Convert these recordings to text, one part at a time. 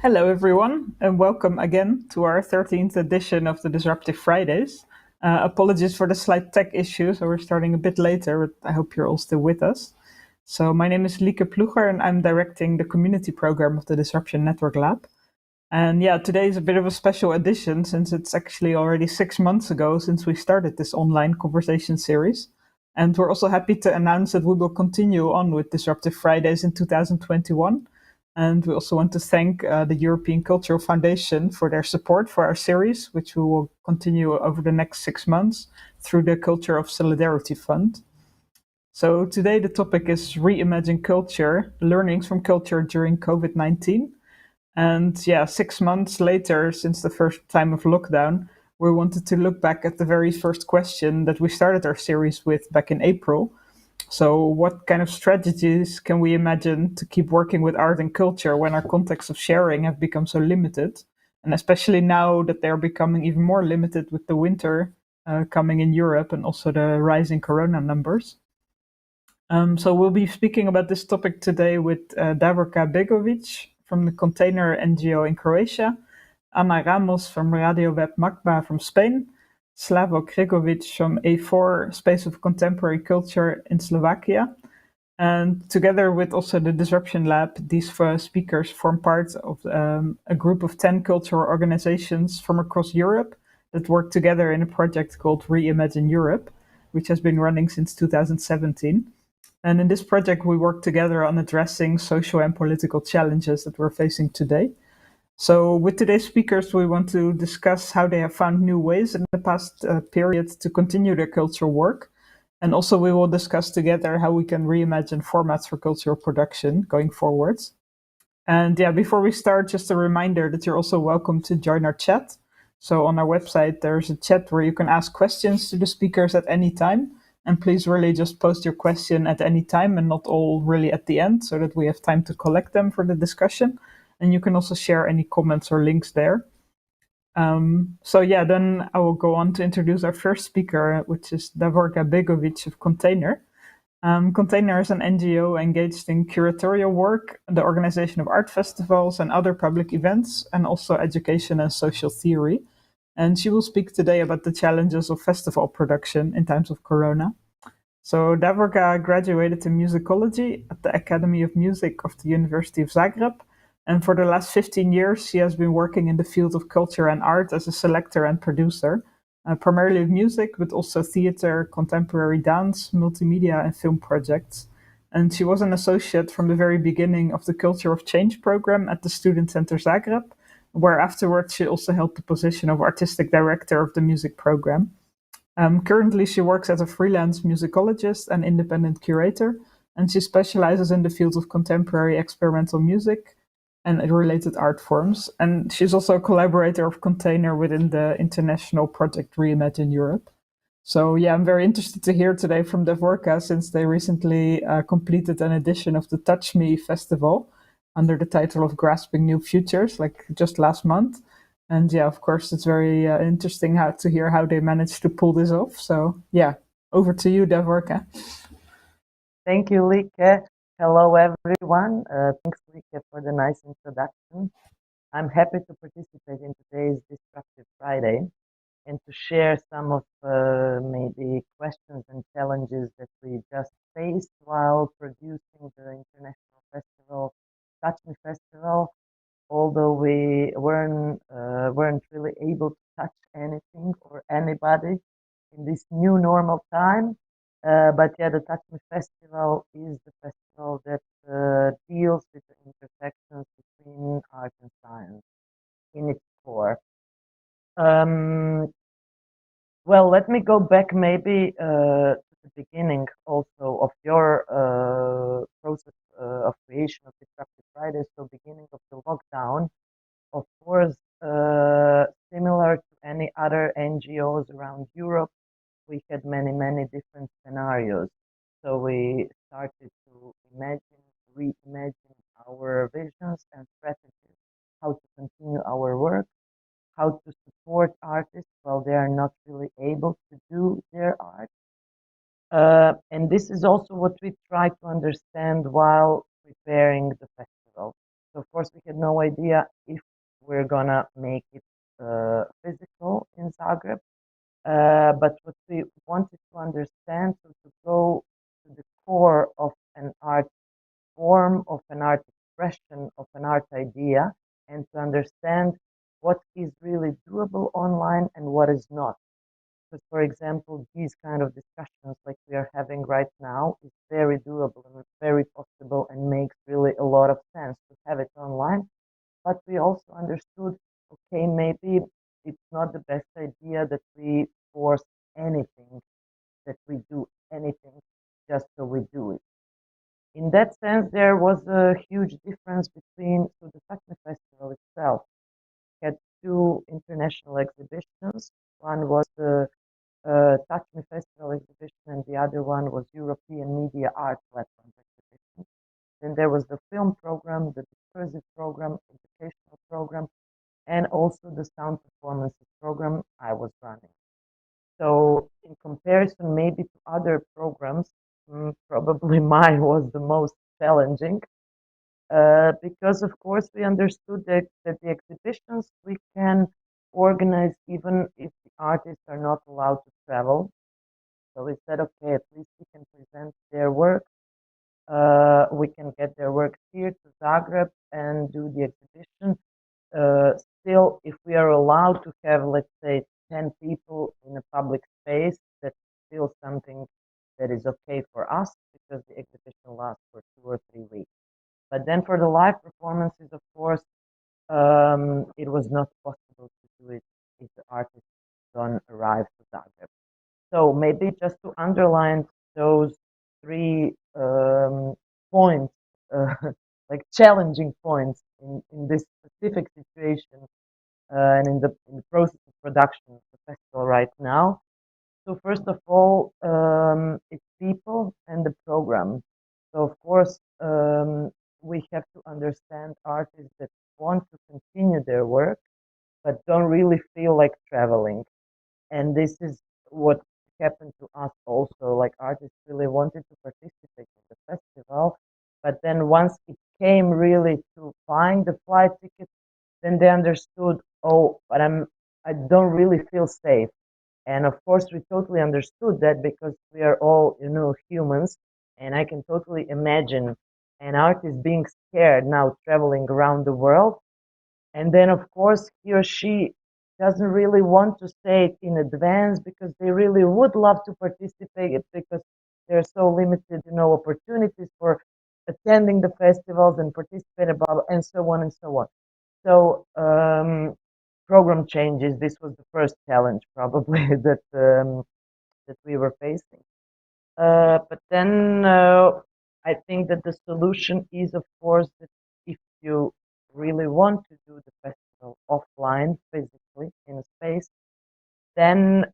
Hello, everyone, and welcome again to our 13th edition of the Disruptive Fridays. Apologies for the slight tech issue, so we're starting a bit later, but I hope you're all still with us. So, my name is Lieke Ploeger, and I'm directing the community program of the Disruption Network Lab. And yeah, today is a bit of a special edition since it's actually already 6 months ago since we started this online conversation series. And we're also happy to announce that we will continue on with Disruptive Fridays in 2021. And we also want to thank the European Cultural Foundation for their support for our series, which we will continue over the next 6 months through the Culture of Solidarity Fund. So today the topic is Reimagine Culture, Learnings from Culture during COVID-19. And yeah, 6 months later, since the first time of lockdown, we wanted to look back at the very first question that we started our series with back in April. So, what kind of strategies can we imagine to keep working with art and culture when our contexts of sharing have become so limited? And especially now that they're becoming even more limited with the winter coming in Europe and also the rising corona numbers. So we'll be speaking about this topic today with Davorka Begovic from the Container NGO in Croatia, Ana Ramos from Radio Web Magma from Spain, Slavo Kregovic from A4 Space of Contemporary Culture in Slovakia. And together with also the Disruption Lab, these speakers form part of a group of 10 cultural organizations from across Europe that work together in a project called Reimagine Europe, which has been running since 2017. And in this project, we work together on addressing social and political challenges that we're facing today. So, with today's speakers, we want to discuss how they have found new ways in the past period to continue their cultural work. And also, we will discuss together how we can reimagine formats for cultural production going forwards. And yeah, before we start, just a reminder that you're also welcome to join our chat. So, on our website, there's a chat where you can ask questions to the speakers at any time. And please really just post your question at any time and not all really at the end so that we have time to collect them for the discussion. And you can also share any comments or links there. So yeah, then I will go on to introduce our first speaker, which is Davorka Begovic of Container. Container is an NGO engaged in curatorial work, the organization of art festivals and other public events, and also education and social theory. And she will speak today about the challenges of festival production in times of Corona. So Davorka graduated in musicology at the Academy of Music of the University of Zagreb. And for the last 15 years, she has been working in the field of culture and art as a selector and producer, primarily of music, but also theater, contemporary dance, multimedia, and film projects. And she was an associate from the very beginning of the Culture of Change program at the Student Center Zagreb, where afterwards she also held the position of artistic director of the music program. Currently, she works as a freelance musicologist and independent curator, and she specializes in the field of contemporary experimental music and related art forms. And she's also a collaborator of Container within the international project Reimagine Europe. So yeah, I'm very interested to hear today from Davorka since they recently completed an edition of the Touch Me festival under the title of Grasping New Futures, like just last month. And yeah, of course, it's very interesting to hear how they managed to pull this off. So yeah, over to you, Davorka. Thank you, Lieke. Hello, everyone. Thanks, Lieke, for the nice introduction. I'm happy to participate in today's Disruptive Friday and to share some of maybe questions and challenges that we just faced while producing the international festival, Touch Me Festival. Although we weren't really able to touch anything or anybody in this new normal time. But yeah, the Touch Me Festival is the festival that deals with the intersections between art and science in its core. Well, let me go back maybe to the beginning also of your process of creation of Disruptive Fridays, so beginning of the lockdown. Of course, similar to any other NGOs around Europe, we had many, many different scenarios. So we started to reimagine our visions and strategies, how to continue our work, how to support artists while they are not really able to do their art. And this is also what we try to understand while preparing the festival. So of course we had no idea if we're gonna make it physical in Zagreb. But what we wanted to understand, so to go to the core of an art form, of an art expression, of an art idea, and to understand what is really doable online and what is not. Because, for example, these kind of discussions like we are having right now is very doable and very possible and makes really a lot of sense to have it online. But we also understood, okay, maybe it's not the best idea that we force anything, that we do anything just so we do it. In that sense, there was a huge difference between so the Magma Festival itself had two international exhibitions. One was the Touch Me Festival exhibition, and the other one was European Media Art Platform exhibition. Then there was the film program, the discursive program, educational program, and also the sound performances program I was running. So, in comparison, maybe to other programs, probably mine was the most challenging because, of course, we understood that the exhibitions we can organize even if the artists are not allowed to travel. So we said, okay, at least we can present their work. We can get their work here to Zagreb and do the exhibition. Still, if we are allowed to have, let's say, 10 people in a public space, that's still something that is okay for us because the exhibition lasts for 2 or 3 weeks. But then for the live performances, of course, it was not possible to do it if the artists don't arrive to Zagreb. So maybe just to underline those three points, like challenging points in this specific situation and in the process of production of the festival right now. So first of all, it's people and the program. So of course, we have to understand artists that want to continue their work but don't really feel like traveling. And this is what happened to us also. Like artists really wanted to participate in the festival, but then once it came really to buying the flight tickets, then they understood, oh, but I don't really feel safe. And of course, we totally understood that because we are all, humans, and I can totally imagine an artist being scared now traveling around the world, and then, of course, he or she doesn't really want to say it in advance because they really would love to participate because there are so limited, opportunities for attending the festivals and participating, blah, blah, and so on and so on. So, program changes. This was the first challenge, probably that we were facing. But then I think that the solution is, of course, that if you really want to do the festival offline, physically in a space, then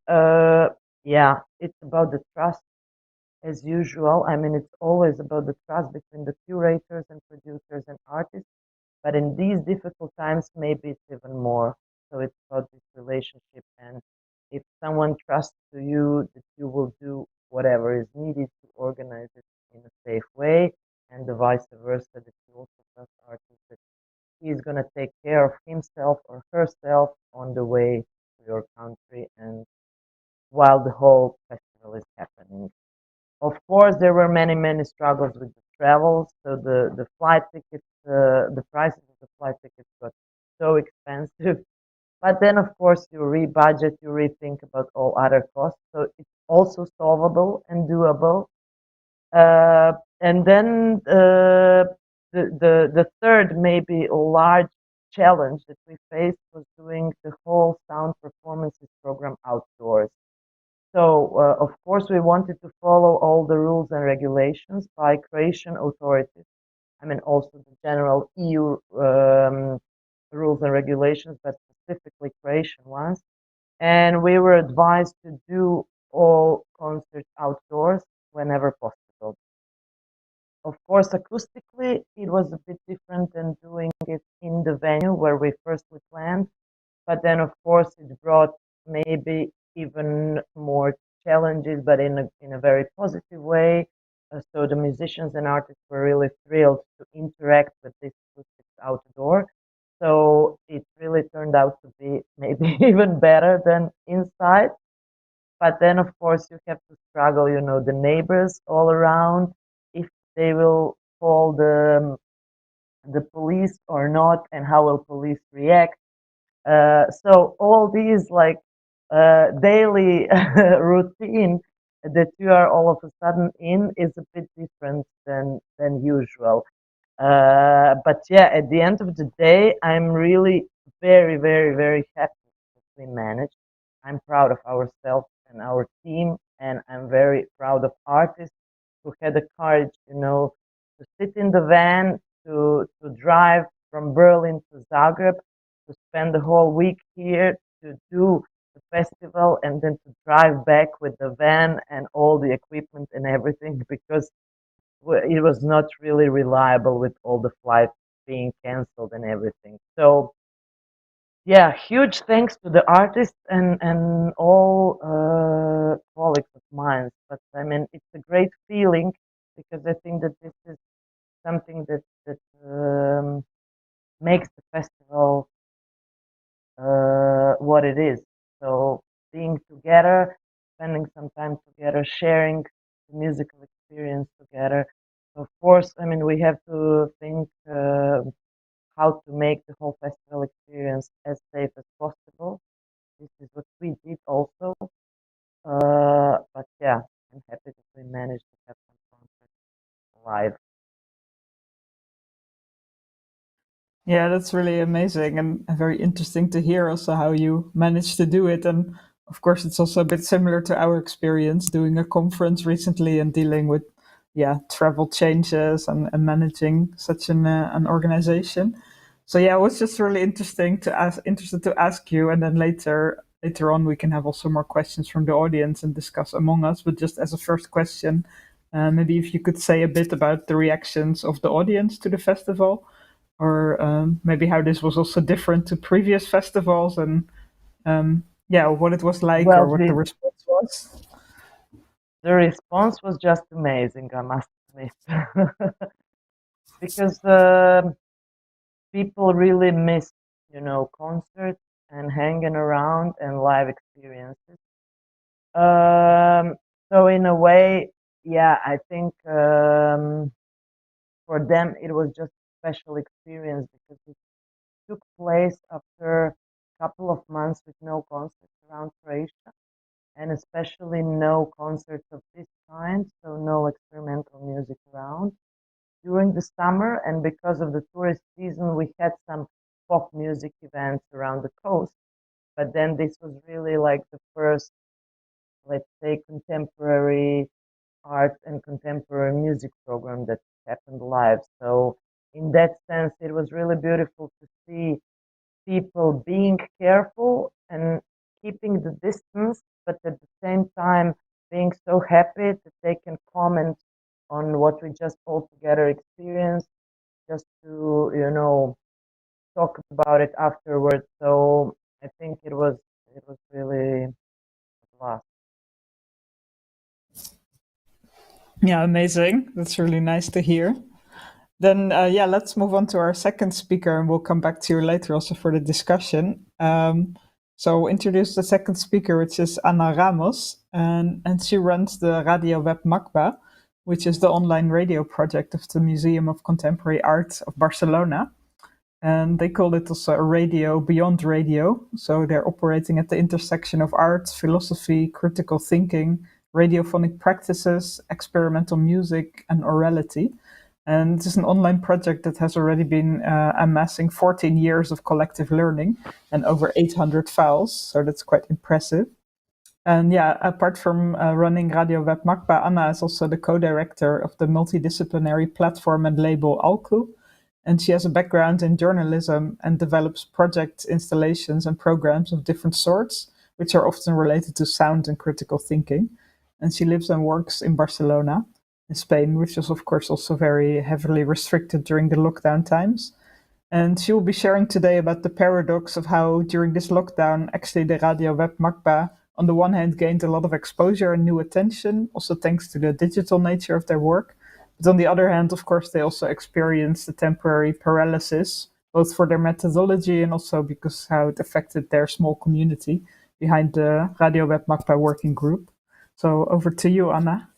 yeah, it's about the trust as usual. I mean, it's always about the trust between the curators and producers and artists. But in these difficult times, maybe it's even more. So it's about this relationship. And if someone trusts to you that you will do whatever is needed to organize it in a safe way, and the vice versa, that you also trust artists that he's going to take care of himself or herself on the way to your country and while the whole festival is happening. Of course, there were many, many struggles with the travel. So the flight tickets, the prices of the flight tickets got so expensive. But then, of course, you rebudget, you rethink about all other costs. So it's also solvable and doable. And then the third, maybe large challenge that we faced was doing the whole sound performances program outdoors. So, of course, we wanted to follow all the rules and regulations by Croatian authorities. I mean, also the general EU rules and regulations, but specifically Croatian ones. And we were advised to do all concerts outdoors whenever possible. Of course, acoustically, it was a bit different than doing it in the venue where we firstly planned. But then, of course, it brought maybe even more challenges, but in a very positive way. So the musicians and artists were really thrilled to interact with these acoustic outdoor. So it really turned out to be maybe even better than inside. But then, of course, you have to struggle, the neighbors all around, if they will call the police or not, and how will police react. So all these like daily routine that you are all of a sudden in is a bit different than usual. But yeah, at the end of the day, I'm really very, very, very happy that we managed. I'm proud of ourselves and our team, and I'm very proud of artists who had the courage, to sit in the van, to drive from Berlin to Zagreb, to spend the whole week here, to do the festival, and then to drive back with the van and all the equipment and everything because it was not really reliable with all the flights being canceled and everything. So yeah, huge thanks to the artists and all colleagues of mine. But I mean, it's a great feeling because I think that this is something that makes the festival what it is. So being together, spending some time together, sharing the musical experience together. Of course, I mean, we have to think how to make the whole festival experience as safe as possible. This is what we did also. But yeah, I'm happy that we managed to have some concerts live. Yeah, that's really amazing and very interesting to hear also how you managed to do it. And of course, it's also a bit similar to our experience doing a conference recently and dealing with, yeah, travel changes and managing such an organization. So yeah, it was just really interested to ask you, and then later on we can have also more questions from the audience and discuss among us. But just as a first question, maybe if you could say a bit about the reactions of the audience to the festival, or maybe how this was also different to previous festivals, and yeah, what it was like or Well, what the response was. the response was just amazing, I must admit, because people really miss, concerts and hanging around and live experiences. Um, so in a way, yeah, I think for them it was just a special experience because it took place after a couple of months with no concerts around Croatia, and especially no concerts of this kind, so no experimental music around during the summer. And because of the tourist season, we had some pop music events around the coast. But then this was really like the first, let's say, contemporary art and contemporary music program that happened live. So in that sense, it was really beautiful to see people being careful and keeping the distance, but at the same time being so happy that they can comment on what we just all together experienced, just to talk about it afterwards. So I think it was really a blast. Yeah, amazing. That's really nice to hear. Then, yeah, let's move on to our second speaker, and we'll come back to you later also for the discussion. So, we'll introduce the second speaker, which is Ana Ramos, and she runs the radio web Magma, which is the online radio project of the Museum of Contemporary Art of Barcelona. And they call it also a radio beyond radio. So they're operating at the intersection of art, philosophy, critical thinking, radiophonic practices, experimental music, and orality. And this is an online project that has already been amassing 14 years of collective learning and over 800 files. So that's quite impressive. And yeah, apart from running Radio Web Magma, Anna is also the co-director of the multidisciplinary platform and label Alku. And she has a background in journalism and develops projects, installations, and programs of different sorts, which are often related to sound and critical thinking. And she lives and works in Barcelona, in Spain, which was, of course, also very heavily restricted during the lockdown times. And she will be sharing today about the paradox of how, during this lockdown, actually the Radio Web Magba, on the one hand, gained a lot of exposure and new attention, also thanks to the digital nature of their work. But on the other hand, of course, they also experienced a temporary paralysis both for their methodology and also because how it affected their small community behind the Radio Web Magma working group. So over to you, Anna.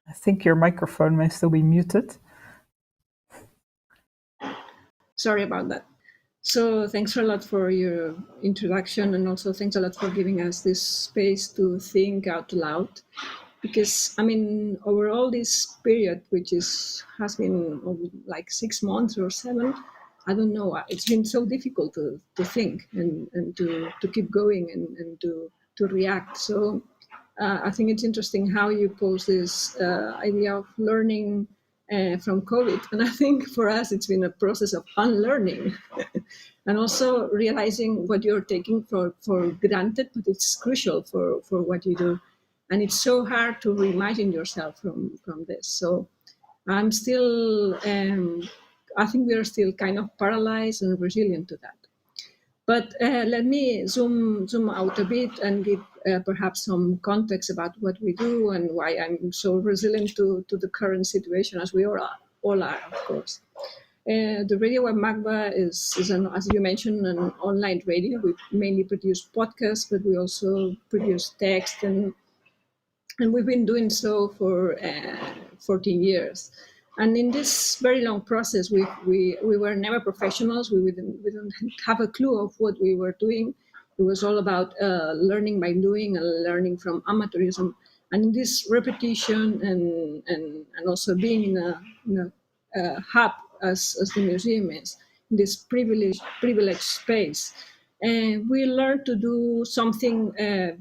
I think your microphone may still be muted. Sorry about that. So thanks a lot for your introduction, and also thanks a lot for giving us this space to think out loud. Because I mean, over all this period, which has been like 6 months or 7, I don't know. It's been so difficult to think and to keep going and to react. So I think it's interesting how you pose this idea of learning from COVID. And I think for us, it's been a process of unlearning and also realizing what you're taking for granted, but it's crucial for what you do. And it's so hard to reimagine yourself from this. So I'm still, I think we are still kind of paralyzed and resilient to that. But let me zoom out a bit and give perhaps some context about what we do and why I'm so resilient to the current situation, as we all are, of course. The Radio Web Magma is as you mentioned, an online radio. We mainly produce podcasts, but we also produce text, and we've been doing so for 14 years. And in this very long process, we were never professionals. We didn't have a clue of what we were doing. It was all about learning by doing and learning from amateurism. And in this repetition and also being in a hub as the museum is, in this privileged space, we learned to do something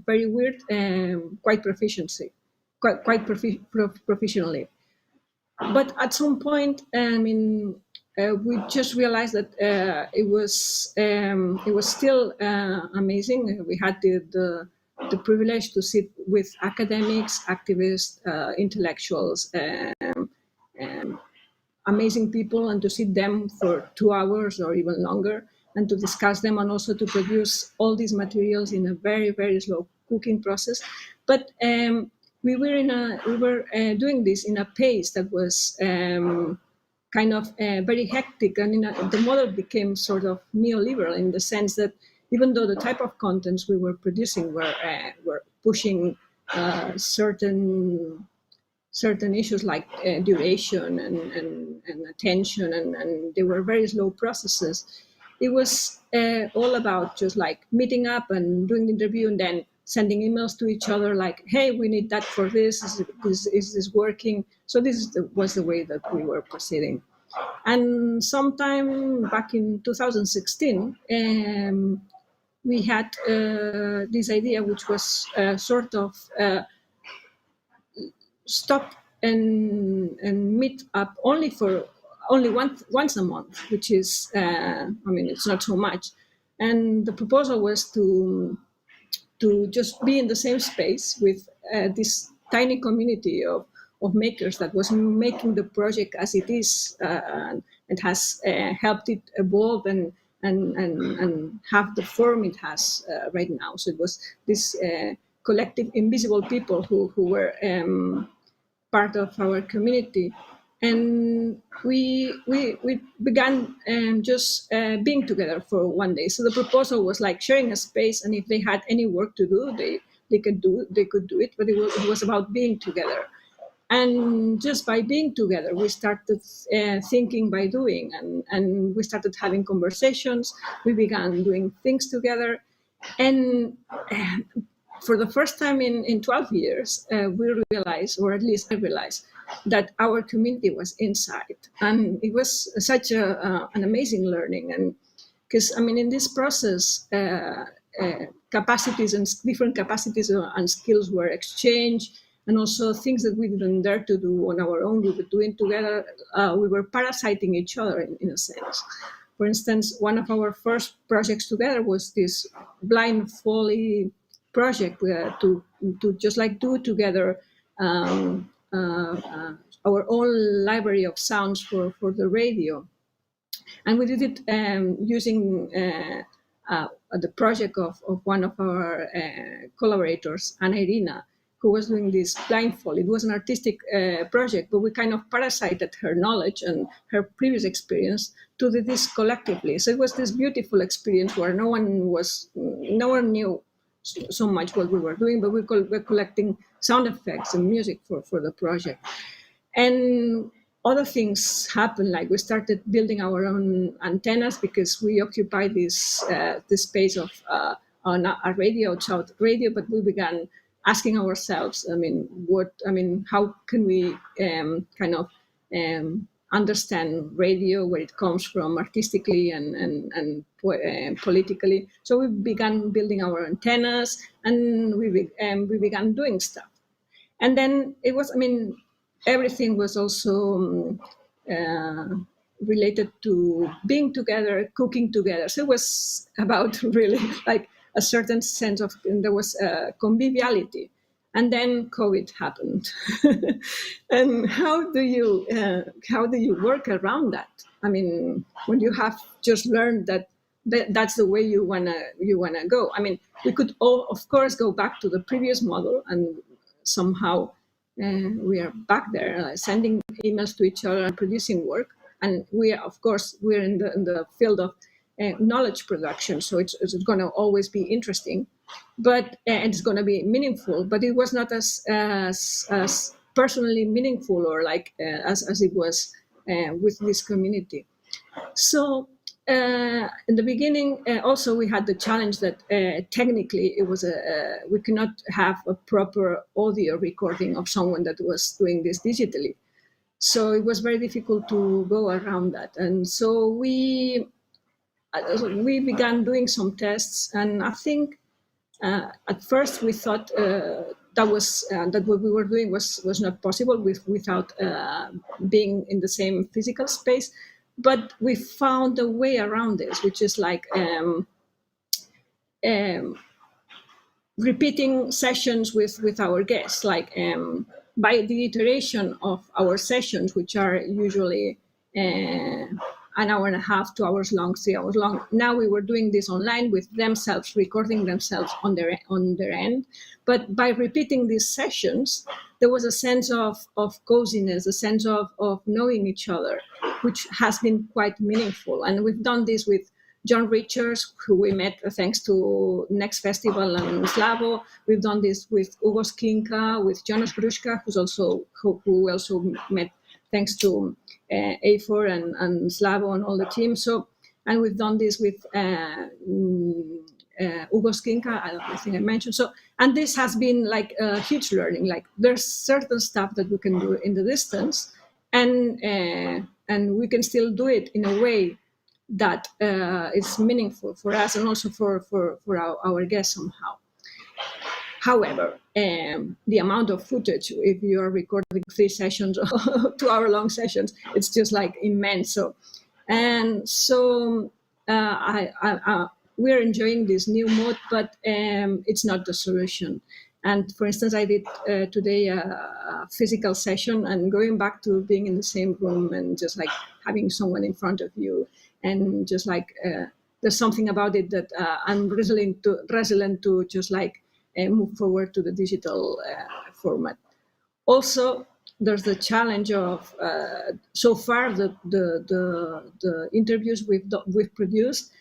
very weird, quite proficiency, professionally. But at some point, I mean, we just realized that it was still amazing. We had the privilege to sit with academics, activists, intellectuals, amazing people, and to sit them for 2 hours or even longer and to discuss them, and also to produce all these materials in a very, very slow cooking process. But we were doing this in a pace that was kind of very hectic, and the model became sort of neoliberal in the sense that even though the type of contents we were producing were pushing certain issues like duration and attention, and they were very slow processes. It was all about just like meeting up and doing the interview and then sending emails to each other like, hey, we need that for this. Is this working? So this was the way that we were proceeding. And sometime back in 2016, we had this idea, which was sort of stop and meet up only once a month, which is I mean, it's not so much. And the proposal was to just be in the same space with this tiny community of makers that was making the project as it is, and has helped it evolve and have the form it has right now. So it was this collective invisible people who were part of our community. And we began just being together for one day. So the proposal was like sharing a space, and if they had any work to do, they could do it. But it was about being together. And just by being together, we started thinking by doing, and we started having conversations. We began doing things together, and for the first time in 12 years, we realized, or at least I realized, that our community was inside. And it was such an amazing learning. And because, I mean, in this process, capacities and different capacities and skills were exchanged, and also things that we didn't dare to do on our own, we were doing together. We were parasiting each other in a sense. For instance, one of our first projects together was this blind folly project to just like do together our own library of sounds for the radio. And we did it using the project of one of our collaborators, Anna Irina. who was doing this blindfold. It was an artistic project, but we kind of parasited her knowledge and her previous experience to do this collectively. So it was this beautiful experience where no one knew so much what we were doing, but we were collecting sound effects and music for the project. And other things happened, like we started building our own antennas because we occupy this space of on a radio, child radio, but we began asking ourselves, how can we kind of understand radio, where it comes from artistically and politically. So we began building our antennas, and we began doing stuff. And then it was, everything was also related to being together, cooking together. So it was about really like a certain sense of, there was conviviality. And then COVID happened. And how do you work around that? I mean, when you have just learned that's the way you wanna go. I mean, we could all, of course, go back to the previous model, and somehow we are back there sending emails to each other and producing work. And we are, of course, we're in the field of knowledge production, so it's going to always be interesting, but it's going to be meaningful. But it was not as personally meaningful or like as it was with this community. So in the beginning, also we had the challenge that technically it was we could not have a proper audio recording of someone that was doing this digitally. So it was very difficult to go around that, and so we began doing some tests, and I think at first we thought that what we were doing was not possible without being in the same physical space. But we found a way around this, which is like repeating sessions with our guests, like by the iteration of our sessions, which are usually an hour and a half, 2 hours long, 3 hours long. Now we were doing this online with themselves, recording themselves on their end. But by repeating these sessions, there was a sense of coziness, a sense of knowing each other, which has been quite meaningful. And we've done this with John Richards, who we met thanks to Next Festival and Slavo. We've done this with Hugo Skinka, with Jonas Gruszka, who we also met thanks to A4 and Slavo and all the team. So, and we've done this with Hugo Skinka, I think I mentioned. So, and this has been like a huge learning. Like there's certain stuff that we can do in the distance, and we can still do it in a way that is meaningful for us and also for our guests somehow. However, the amount of footage, if you are recording 3 sessions, 2-hour-long sessions, it's just like immense. So, and so we're enjoying this new mode, but it's not the solution. And for instance, I did today a physical session, and going back to being in the same room and just like having someone in front of you, and just like there's something about it that I'm resilient to just like move forward to the digital format. Also, there's the challenge of so far the interviews we've produced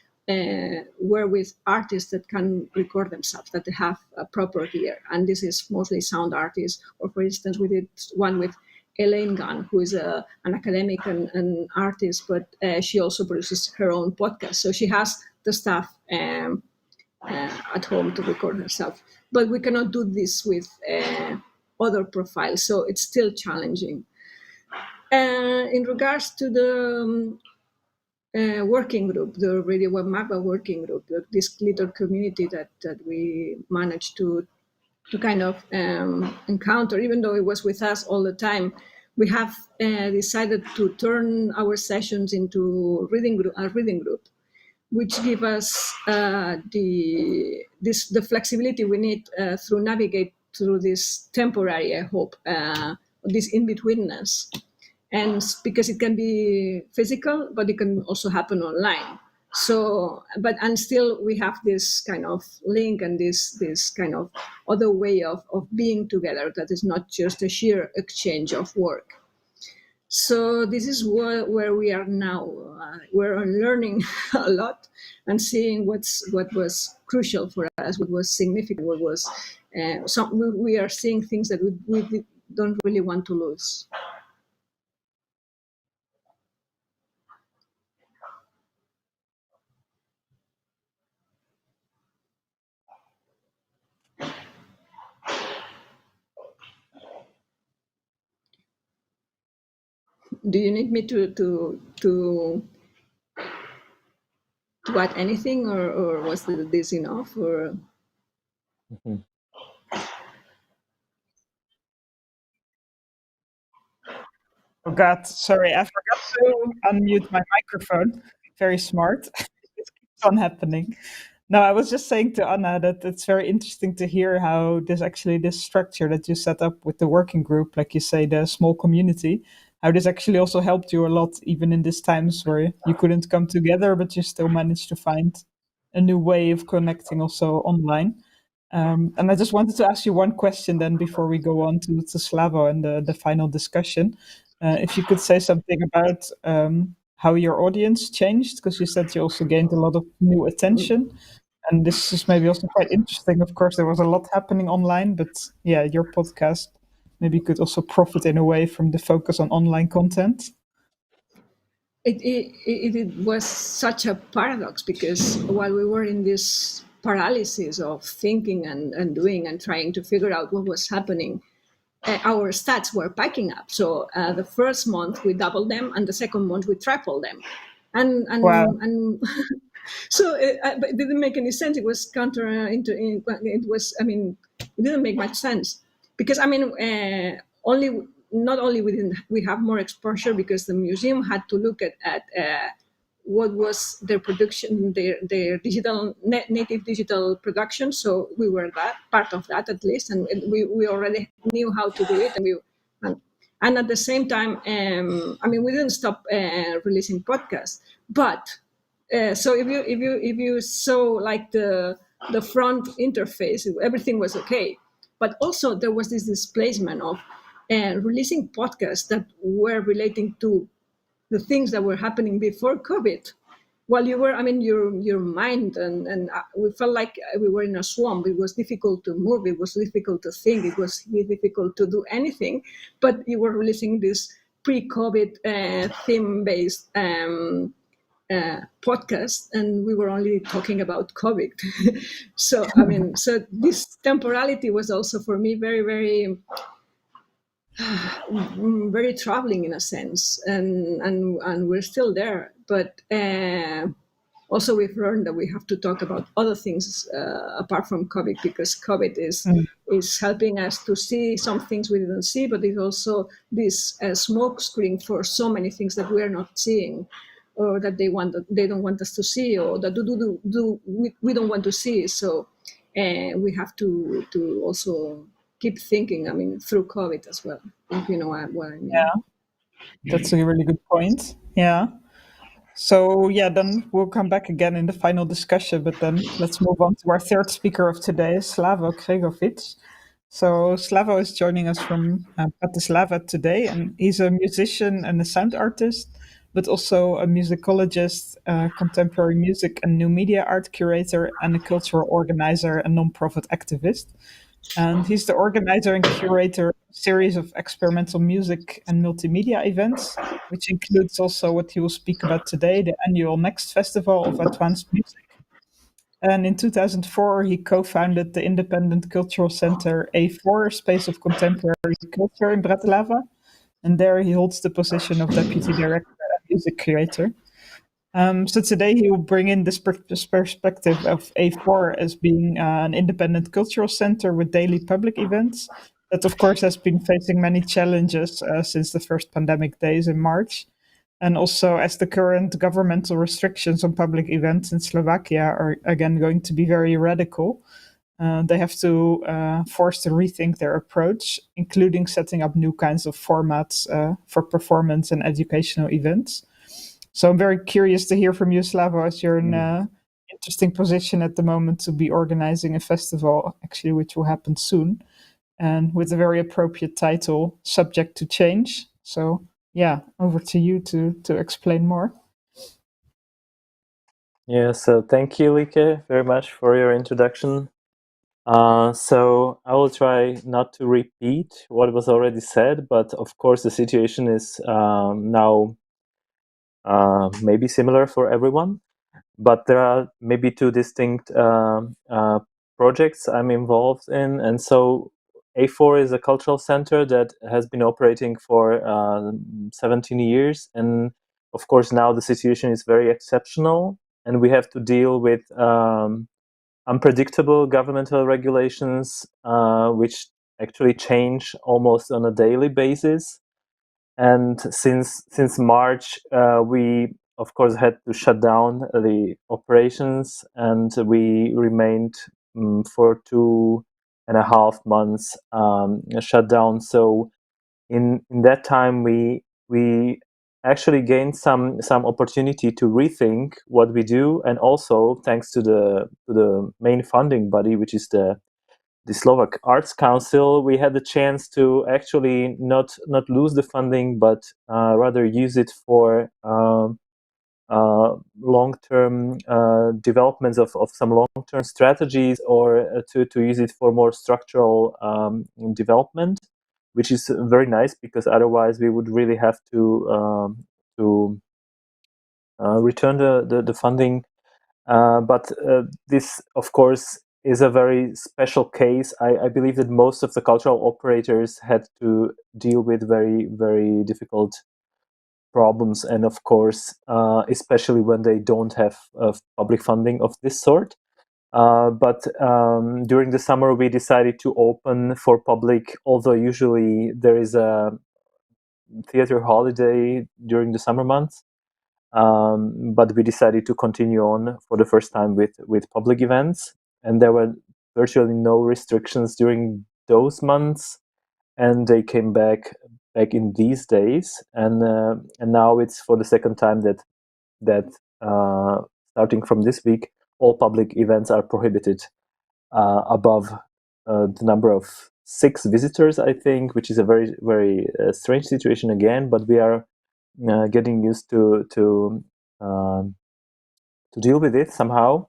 were with artists that can record themselves, that they have a proper gear, and this is mostly sound artists. Or for instance, we did one with Elaine Gunn, who is an academic and artist, but she also produces her own podcast. So she has the stuff at home to record herself. But we cannot do this with other profiles, so it's still challenging. In regards to the working group, the Radio Web Magma working group, this little community that we managed to kind of encounter, even though it was with us all the time, we have decided to turn our sessions into a reading group, which give us the flexibility we need through navigate through this temporary, I hope, this in-betweenness. And because it can be physical, but it can also happen online. So, and still we have this kind of link and this kind of other way of being together that is not just a sheer exchange of work. So this is where we are now. We're learning a lot and seeing what was crucial for us, what was significant, what was. We are seeing things that we don't really want to lose. Do you need me to add anything, or was this enough? Or Mhm. Oh God, sorry, I forgot to unmute my microphone. Very smart. It keeps on happening. No, I was just saying to Anna that it's very interesting to hear how this structure that you set up with the working group, like you say, the small community, how this actually also helped you a lot, even in these times where you couldn't come together, but you still managed to find a new way of connecting also online. And I just wanted to ask you one question then before we go on to Slavo and the final discussion. If you could say something about how your audience changed, because you said you also gained a lot of new attention. And this is maybe also quite interesting. Of course, there was a lot happening online, but yeah, your podcast maybe could also profit in a way from the focus on online content. it was such a paradox, because while we were in this paralysis of thinking and doing and trying to figure out what was happening, our stats were packing up. So the first month we doubled them, and the second month we tripled them, and Wow. and and so but it didn't make any sense. It was it was, I mean, it didn't make much sense, because I mean, only not only we have more exposure, because the museum had to look at what was their production, their native digital production. So we were that part of that, at least, and we already knew how to do it, and, and at the same time, I mean, we didn't stop releasing podcasts, but so if you saw like the front interface, everything was okay, but also there was this displacement of releasing podcasts that were relating to the things that were happening before COVID. While you were, I mean, your mind, and we felt like we were in a swamp. It was difficult to move. It was difficult to think. It was difficult to do anything. But you were releasing this pre-COVID theme-based podcast, and we were only talking about COVID. So I mean, so this temporality was also for me very, very very troubling in a sense, and we're still there, but also we've learned that we have to talk about other things apart from COVID, because COVID Mm. is helping us to see some things we didn't see, but it's also this smoke screen for so many things that we are not seeing, or that they don't want us to see, or that we don't want to see. So we have to also keep thinking, I mean, through COVID as well, if you know what I mean. Yeah, that's a really good point. Yeah. So yeah, then we'll come back again in the final discussion, but then let's move on to our third speaker of today, Slavo Gregovic. So Slavo is joining us from Bratislava today, and he's a musician and a sound artist, but also a musicologist, contemporary music and new media art curator, and a cultural organizer and non-profit activist. And he's the organizer and curator of a series of experimental music and multimedia events, which includes also what he will speak about today, the annual Next Festival of Advanced Music. And in 2004, he co founded the independent cultural center A4, Space of Contemporary Culture in Bratislava. And there he holds the position of deputy director and music curator. So today he will bring in this perspective of A4 as being an independent cultural center with daily public events that, of course, has been facing many challenges since the first pandemic days in March. And also, as the current governmental restrictions on public events in Slovakia are again going to be very radical, they have to force to rethink their approach, including setting up new kinds of formats for performance and educational events. So I'm very curious to hear from you, Slavo, as you're in an interesting position at the moment to be organizing a festival, actually, which will happen soon, and with a very appropriate title, Subject to Change. So yeah, over to you to explain more. Yeah, so thank you, Like, very much for your introduction. So I will try not to repeat what was already said, but of course the situation is now maybe similar for everyone. But there are maybe two distinct projects I'm involved in, and so A4 is a cultural center that has been operating for 17 years, and of course now the situation is very exceptional, and we have to deal with unpredictable governmental regulations, which actually change almost on a daily basis. And since March, we of course had to shut down the operations, and we remained for 2.5 months shut down. So in that time, we actually gained some opportunity to rethink what we do, and also thanks to the main funding body, which is the Slovak Arts Council, we had the chance to actually not lose the funding, but rather use it for long-term developments of some long-term strategies, or to use it for more structural development, which is very nice, because otherwise we would really have to return the funding. But this, of course, is a very special case. I believe that most of the cultural operators had to deal with very, very difficult problems, and of course, especially when they don't have public funding of this sort. But during the summer, we decided to open for public, although usually there is a theater holiday during the summer months. But we decided to continue on for the first time with public events, and there were virtually no restrictions during those months, and they came back in these days, and now it's for the second time that starting from this week, all public events are prohibited above the number of 6 visitors, I think, which is a very, very strange situation again, but we are getting used to deal with it somehow.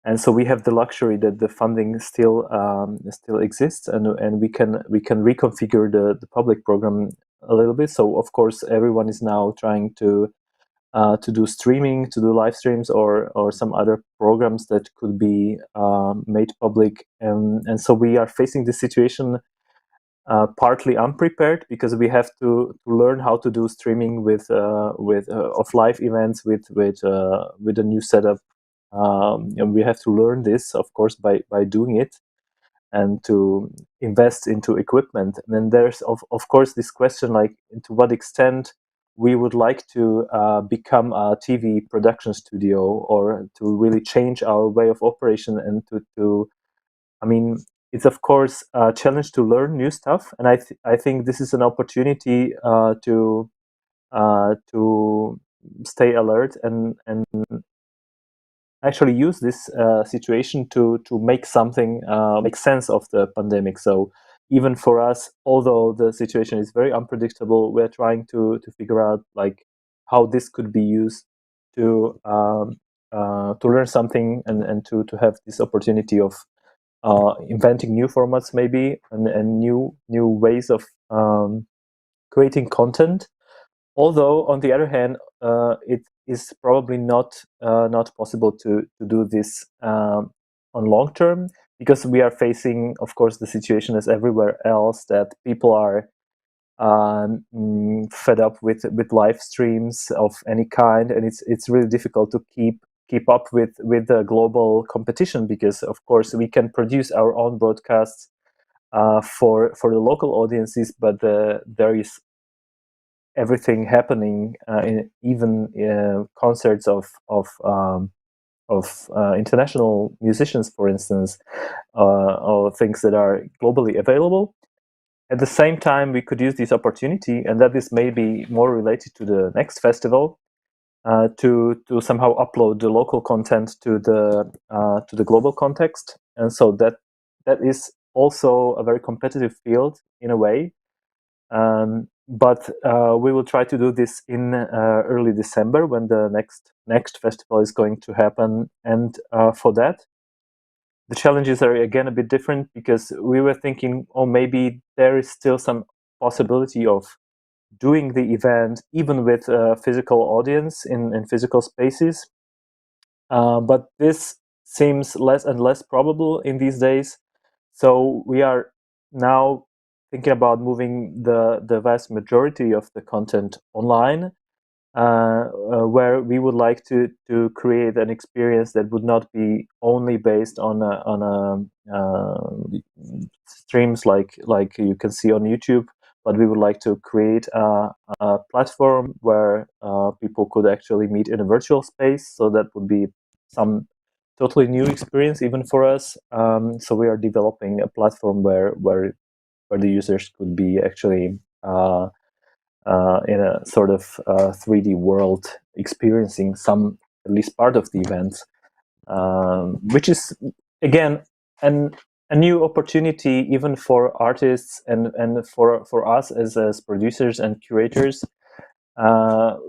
And so we have the luxury that the funding still exists, and we can reconfigure the public program a little bit. So of course everyone is now trying to do streaming, to do live streams, or some other programs that could be made public. And so we are facing this situation partly unprepared, because we have to learn how to do streaming with of live events with a new setup, and we have to learn this, of course, by doing it, and to invest into equipment. And then there's of course this question, like, to what extent we would like to become a TV production studio, or to really change our way of operation, and to I mean, it's of course a challenge to learn new stuff, and I think this is an opportunity to stay alert, and actually use this situation to make something make sense of the pandemic. So even for us, although the situation is very unpredictable, we're trying to figure out, like, how this could be used to learn something, and to have this opportunity of inventing new formats, maybe, and new ways of creating content. Although on the other hand, it is probably not possible to do this on long term, because we are facing, of course, the situation as everywhere else, that people are fed up with live streams of any kind, and it's really difficult to keep up with the global competition, because of course we can produce our own broadcasts for the local audiences, but there is everything happening, even concerts of international musicians, for instance, or things that are globally available. At the same time, we could use this opportunity, and that is maybe more related to the next festival, to somehow upload the local content to the global context, and so that is also a very competitive field in a way. But we will try to do this in early December when the next festival is going to happen, and for that, the challenges are again a bit different, because we were thinking, oh, maybe there is still some possibility of doing the event even with a physical audience in physical spaces. But this seems less and less probable in these days. So we are now thinking about moving the vast majority of the content online, where we would like to create an experience that would not be only based on streams like you can see on YouTube, but we would like to create a platform where people could actually meet in a virtual space. So that would be some totally new experience even for us. So we are developing a platform where the users could be actually in a sort of 3D world, experiencing at least part of the events, which is again a new opportunity even for artists and for us as producers and curators,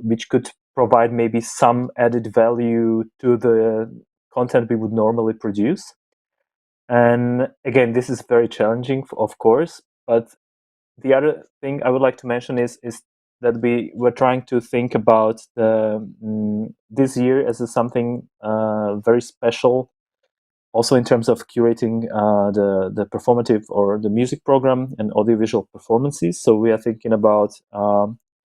which could provide maybe some added value to the content we would normally produce. And again, this is very challenging, of course, but the other thing I would like to mention is that we were trying to think about this year as something very special, also in terms of curating the performative or the music program and audiovisual performances. So we are thinking about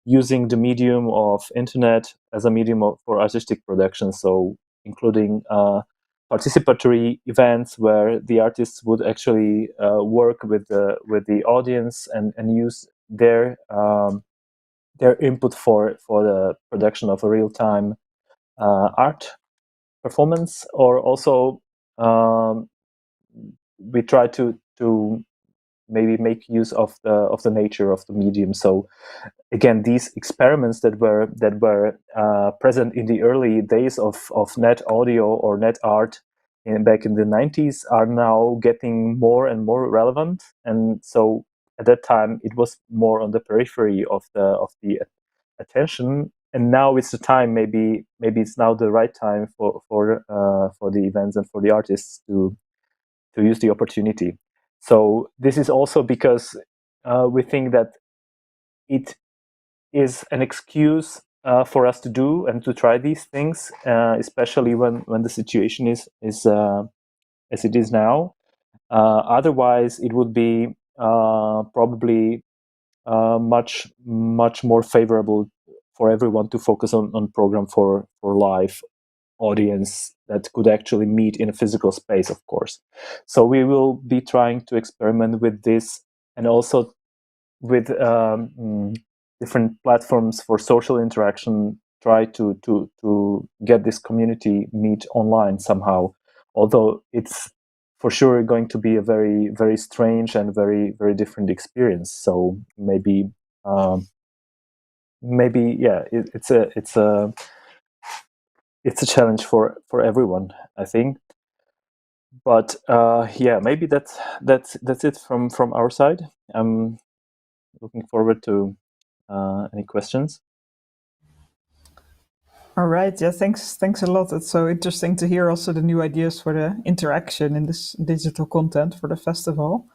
using the medium of internet as a medium for artistic production. So including participatory events where the artists would actually work with the audience and use their input for the production of a real-time art performance. Or also we try to maybe make use of the nature of the medium. So again, these experiments that were present in the early days of net audio or net art back in the 90s are now getting more and more relevant. And so at that time it was more on the periphery of the attention, and now it's the time, maybe it's now the right time for the events and for the artists to use the opportunity. So this is also because we think that it is an excuse for us to do and to try these things, especially when the situation is as it is now. Otherwise, it would be probably much more favorable for everyone to focus on program for live audience that could actually meet in a physical space, of course. So we will be trying to experiment with this, and also with different platforms for social interaction, try to get this community meet online somehow, although it's for sure going to be a very, very strange and very, very different experience. So maybe yeah, it's a challenge for everyone, I think. But yeah, maybe that's it from our side. I'm looking forward to any questions. All right. Yeah. Thanks a lot. It's so interesting to hear also the new ideas for the interaction in this digital content for the festival.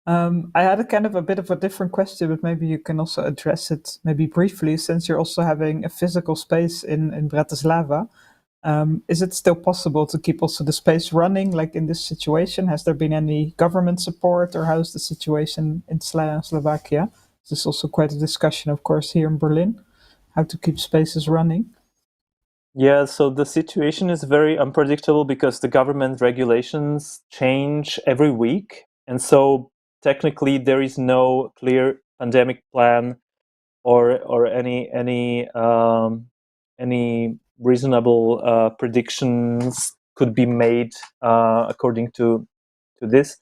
I had a kind of a bit of a different question, but maybe you can also address it maybe briefly, since you're also having a physical space in Bratislava. Is it still possible to keep also the space running, like in this situation? Has there been any government support, or how's the situation in Slovakia? This is also quite a discussion, of course, here in Berlin, how to keep spaces running. Yeah, so the situation is very unpredictable because the government regulations change every week. And so technically there is no clear pandemic plan or any reasonable predictions could be made according to this.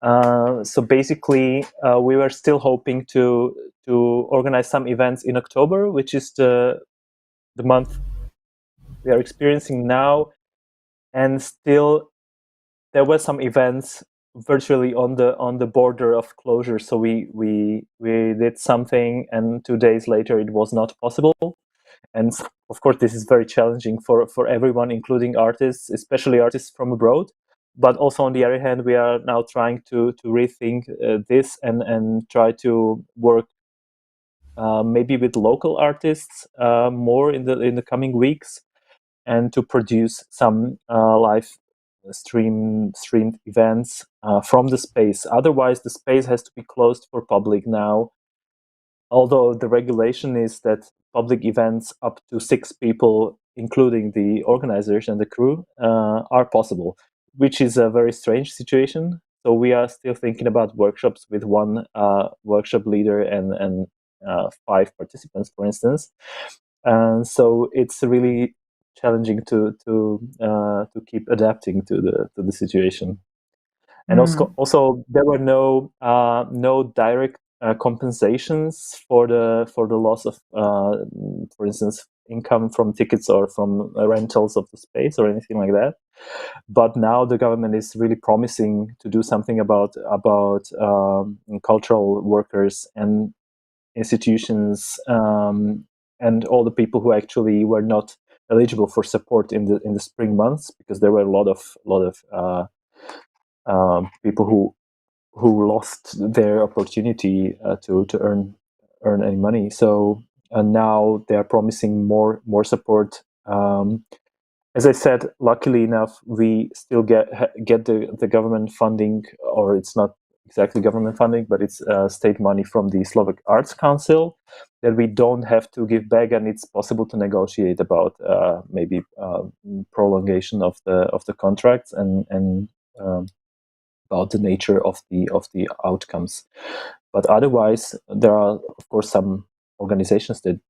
So basically, we were still hoping to organize some events in October, which is the month we are experiencing now, and still there were some events virtually on the border of closure. So we did something, and 2 days later it was not possible. And of course, this is very challenging for everyone, including artists, especially artists from abroad. But also on the other hand, we are now trying to rethink this and try to work maybe with local artists more in the coming weeks, and to produce some live streamed events from the space. Otherwise, the space has to be closed for public now, although the regulation is that public events up to 6 people, including the organizers and the crew, are possible, which is a very strange situation. So we are still thinking about workshops with one workshop leader and 5 participants, for instance. And so it's really challenging to keep adapting to the situation. And also there were no direct compensations for the loss of, for instance, income from tickets or from rentals of the space or anything like that. But now the government is really promising to do something about cultural workers and institutions, and all the people who actually were not eligible for support in the spring months, because there were a lot of people who lost their opportunity to earn any money. So now they are promising more support. As I said, luckily enough, we still get the government funding, or it's not exactly government funding, but it's state money from the Slovak Arts Council that we don't have to give back, and it's possible to negotiate about maybe prolongation of the contracts and about the nature of the outcomes. But otherwise, there are of course some organizations that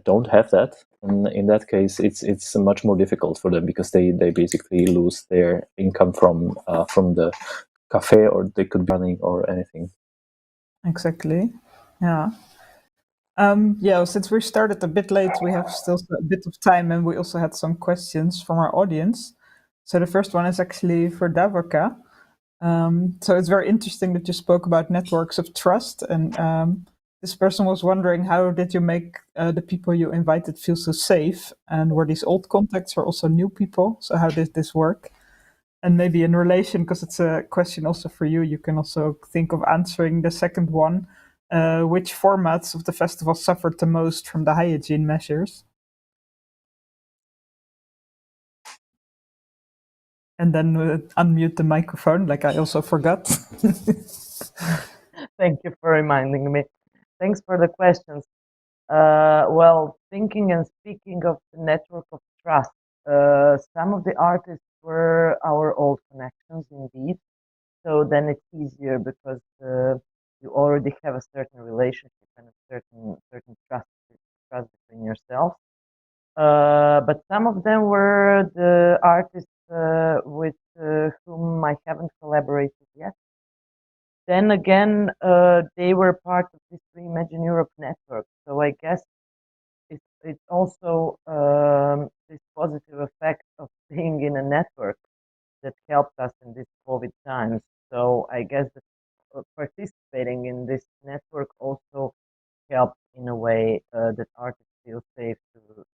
don't have that, and in that case, it's much more difficult for them, because they basically lose their income from the cafe, or they could be running or anything. Exactly. Yeah. Yeah, since we started a bit late, we have still a bit of time, and we also had some questions from our audience. So the first one is actually for Davoka. So it's very interesting that you spoke about networks of trust, and this person was wondering, how did you make the people you invited feel so safe, and were these old contacts or also new people? So how did this work? And maybe in relation, because it's a question also for you, you can also think of answering the second one. Which formats of the festival suffered the most from the hygiene measures? And then unmute the microphone, like I also forgot. Thank you for reminding me. Thanks for the questions. Well, thinking and speaking of the network of trust, some of the artists were our old connections indeed. So then it's easier because you already have a certain relationship and a certain trust between yourselves. But some of them were the artists with whom I haven't collaborated yet. Then again, they were part of this Reimagine Europe network. So I guess it's also this positive effect of being in a network that helped us in these COVID times. So I guess that participating in this network also helped in a way that artists feel safe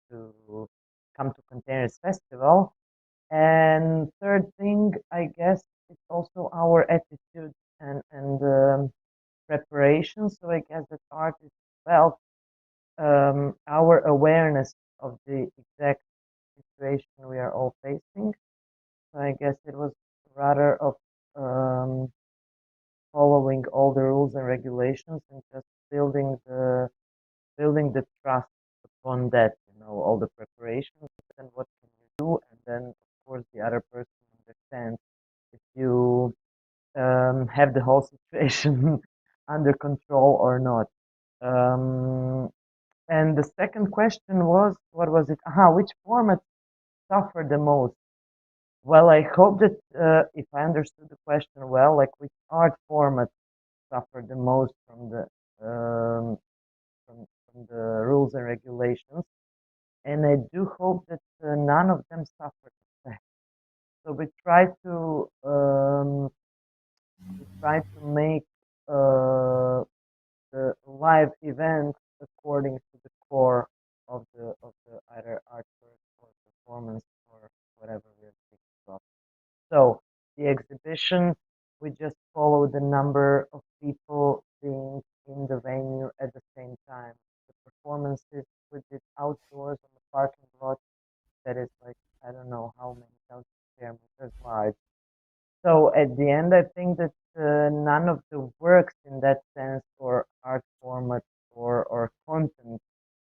to come to Containers Festival. And third thing, I guess, it's also our attitude and preparation. So I guess that artists felt our awareness of the exact situation we are all facing. So I guess it was rather of following all the rules and regulations and just building the trust upon that, all the preparations and what can you do, and then of course the other person understands if you have the whole situation under control or not. And the second question was, what was it? Which format suffered the most? Well, I hope that if I understood the question well, like which art format suffered the most from the rules and regulations. and I do hope that none of them suffered. So we try to make the live event according to the core of the either artwork or performance or whatever we're thinking of. So the exhibition, we just follow the number of people being in the venue at the same time. The performances we did outdoors on the parking lot that is like I don't know how many thousand square meters wide. So at the end, I think that none of the works in that sense or art format or content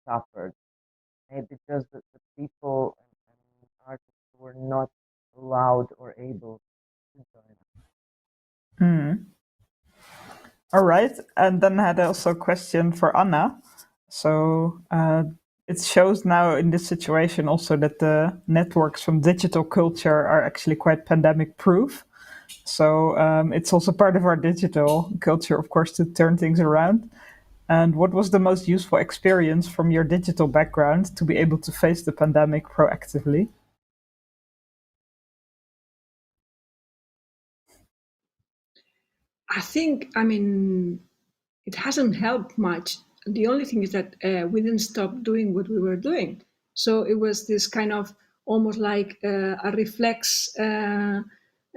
suffered. Maybe just the people and artists were not allowed or able to join. All right. And then I had also a question for Anna. So it shows now in this situation also that the networks from digital culture are actually quite pandemic proof. So it's also part of our digital culture, of course, to turn things around. And what was the most useful experience from your digital background to be able to face the pandemic proactively? I think, it hasn't helped much. The only thing is that we didn't stop doing what we were doing. So it was this kind of almost like a reflex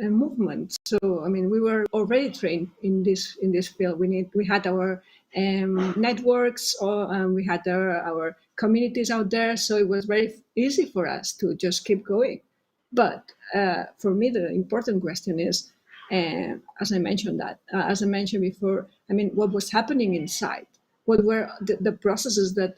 movement. So we were already trained in this field. We had our networks, or we had our communities out there. So it was very easy for us to just keep going. But for me, the important question is, as I mentioned before, what was happening inside? What were the processes that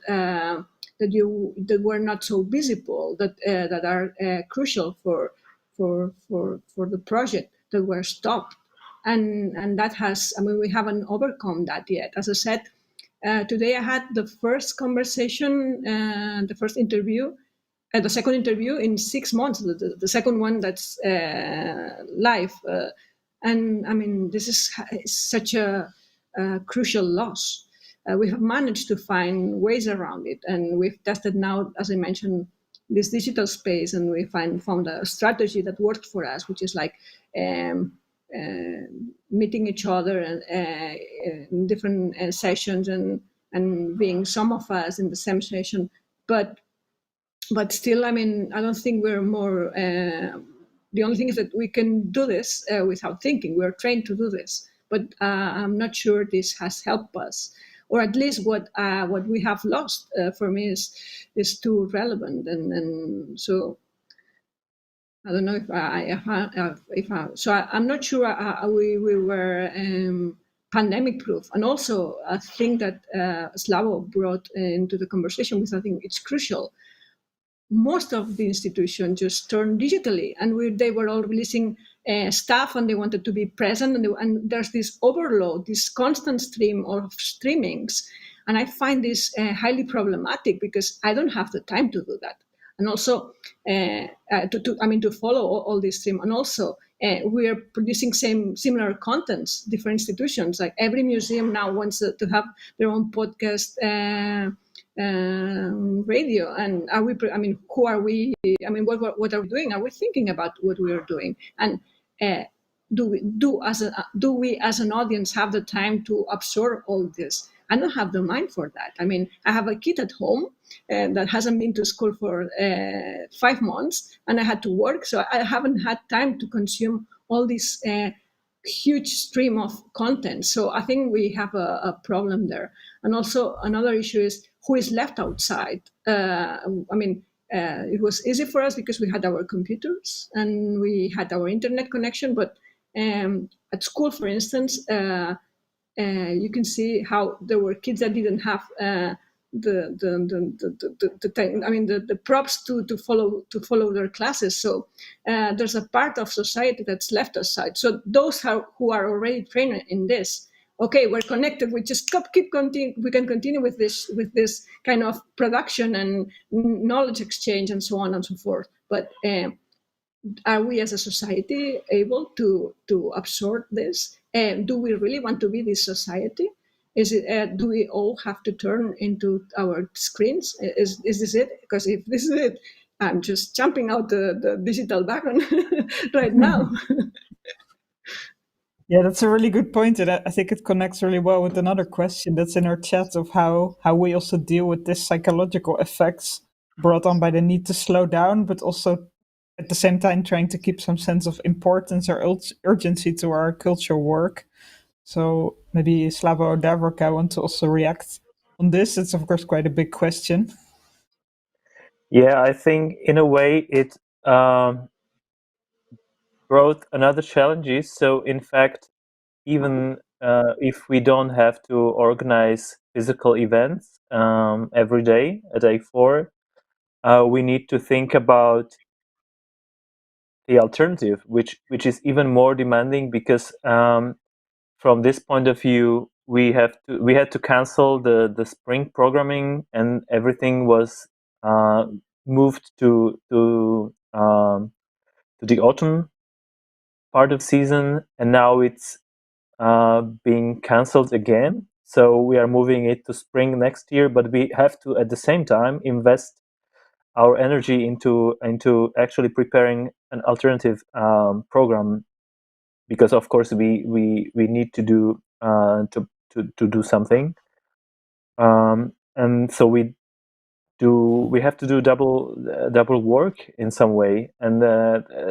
were not so visible, that are crucial for the project, that were stopped, and that has, we haven't overcome that yet. As I said, today I had the first conversation, the first interview, the second interview in 6 months, the second one that's live. And this is such a crucial loss. We have managed to find ways around it, and we've tested now, as I mentioned, this digital space, and we found a strategy that worked for us, which is like meeting each other in different sessions, and being some of us in the same session, but still, I don't think we're more. The only thing is that we can do this without thinking. We're trained to do this, but I'm not sure this has helped us, or at least what we have lost for me is too relevant, and so I don't know I'm not sure we were pandemic proof. And also a thing that Slavo brought into the conversation, which I think it's crucial. Most of the institutions just turned digitally, and they were all releasing stuff, and they wanted to be present, and there's this overload, this constant stream of streamings, and I find this highly problematic, because I don't have the time to do that, and also to follow all this stream, and also we are producing similar contents. Different institutions, like every museum now wants to have their own podcast. Radio, and are we? Who are we? What are we doing? Are we thinking about what we are doing? And do we as an audience have the time to absorb all this? I don't have the mind for that. I have a kid at home that hasn't been to school for 5 months, and I had to work, so I haven't had time to consume all this huge stream of content. So I think we have a problem there. And also another issue is who is left outside. It was easy for us because we had our computers and we had our internet connection, but at school, for instance, you can see how there were kids that didn't have the props to follow their classes. So there's a part of society that's left aside. So those who are already trained in this, okay, we're connected. We just we can continue with this kind of production and knowledge exchange and so on and so forth. But are we as a society able to absorb this? Do we really want to be this society? Is it? Do we all have to turn into our screens? Is this it? Because if this is it, I'm just jumping out the digital background right now. Yeah, that's a really good point, and I think it connects really well with another question that's in our chat of how we also deal with this psychological effects brought on by the need to slow down, but also at the same time trying to keep some sense of importance or urgency to our cultural work. So maybe Slavo or Davroka want to also react on this. It's of course quite a big question. Yeah, I think in a way it brought another challenges. So in fact, even if we don't have to organize physical events every day, a day four, we need to think about the alternative, which is even more demanding because from this point of view, we had to cancel the spring programming, and everything was moved to the autumn part of season, and now it's being cancelled again. So we are moving it to spring next year, but we have to at the same time invest our energy into actually preparing an alternative program, because of course we need to do to do something, and so we have to do double work in some way, and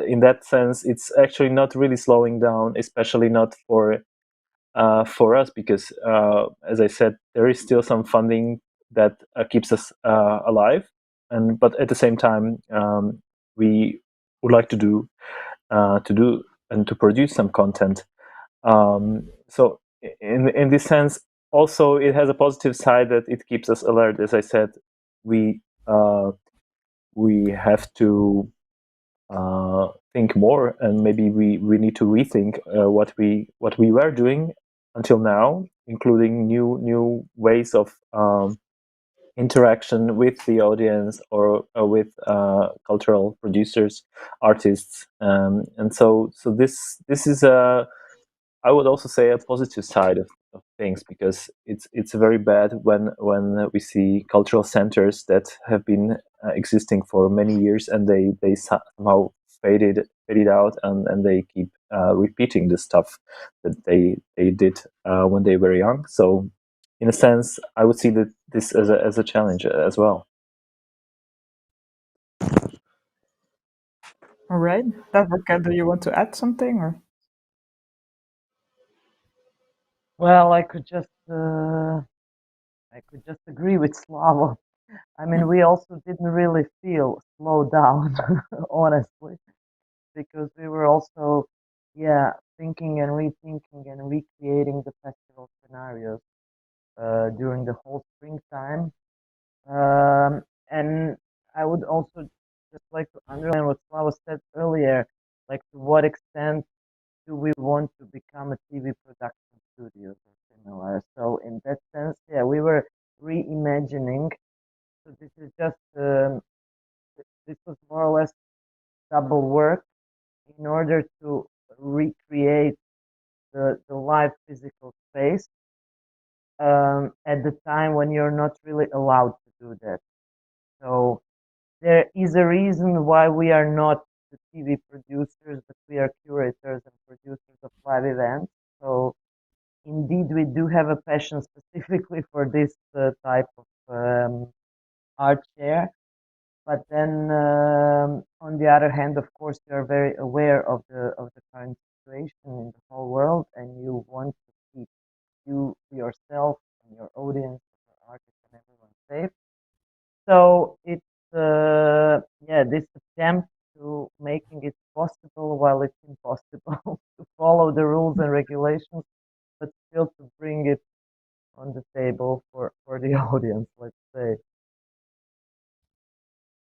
in that sense it's actually not really slowing down, especially not for us, because as I said, there is still some funding that keeps us alive, and but at the same time we would like to do and to produce some content. So in this sense, also it has a positive side that it keeps us alert. As I said, we uh, we have to think more, and maybe we need to rethink what we were doing until now, including new ways of interaction with the audience, or with cultural producers, artists, and so this is a, I would also say, a positive side of things, because it's very bad when we see cultural centers that have been existing for many years, and they somehow faded out, and they keep repeating the stuff that they did when they were young. So in a sense, I would see that this as a challenge as well. All right, Davroka, do you want to add something or? Well, I could just agree with Slavo. I mean, we also didn't really feel slowed down, honestly, because we were also, yeah, thinking and rethinking and recreating the festival scenarios during the whole springtime. And I would also just like to underline what Slava said earlier, like to what extent do we want to become a TV production studio or similar? So in that sense, yeah, we were reimagining. So this is just this was more or less double work in order to recreate the live physical space at the time when you're not really allowed to do that. So there is a reason why we are not the TV producers, but we are curators and producers of live events. So indeed, we do have a passion specifically for this type of art share. But then, on the other hand, of course, you are very aware of the current situation in the whole world, and you want to keep you yourself and your audience, your artists, and everyone safe. So it's yeah, this attempt to making it possible while it's impossible to follow the rules and regulations, but still to bring it on the table for the audience, let's say.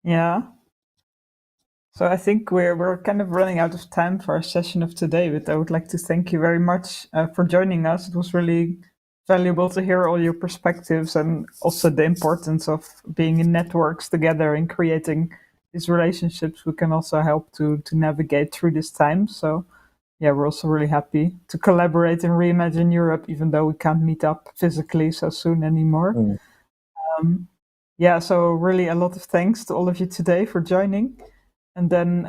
Yeah. So I think we're kind of running out of time for our session of today, but I would like to thank you very much for joining us. It was really valuable to hear all your perspectives, and also the importance of being in networks together and creating these relationships. We can also help to navigate through this time. So yeah, we're also really happy to collaborate in Reimagine Europe, even though we can't meet up physically so soon anymore. Yeah, so really a lot of thanks to all of you today for joining. And then,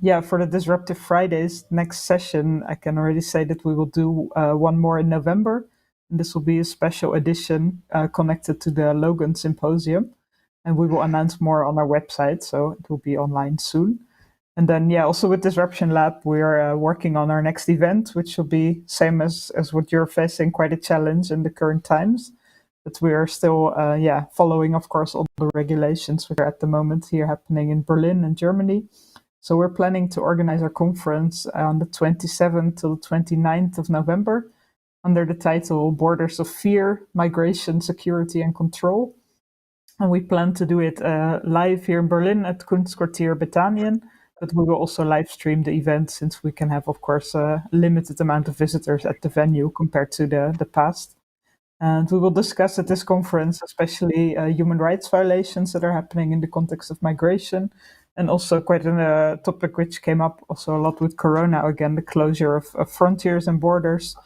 yeah, for the Disruptive Fridays next session, I can already say that we will do one more in November. And this will be a special edition connected to the Logan Symposium. And we will announce more on our website, so it will be online soon. And then, yeah, also with Disruption Lab, we're working on our next event, which will be same as what you're facing, quite a challenge in the current times. But we are still, yeah, following, of course, all the regulations which are at the moment here happening in Berlin and Germany. So we're planning to organize our conference on the 27th till the 29th of November under the title Borders of Fear, Migration, Security and Control. And we plan to do it live here in Berlin at Kunstkwartier Bethanien, but we will also live stream the event since we can have, of course, a limited amount of visitors at the venue compared to the past. And we will discuss at this conference, especially human rights violations that are happening in the context of migration, and also quite a topic which came up also a lot with Corona, again, the closure of frontiers and borders,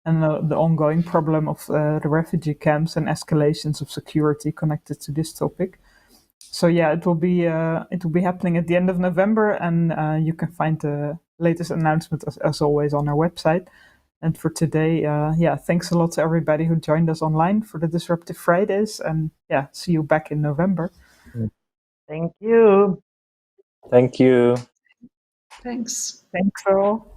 and the ongoing problem of the refugee camps and escalations of security connected to this topic. So yeah, it will be happening at the end of November, and you can find the latest announcement as always on our website. And for today, yeah, thanks a lot to everybody who joined us online for the Disruptive Fridays, and yeah, see you back in November. Thank you. Thank you. Thanks. Thanks all.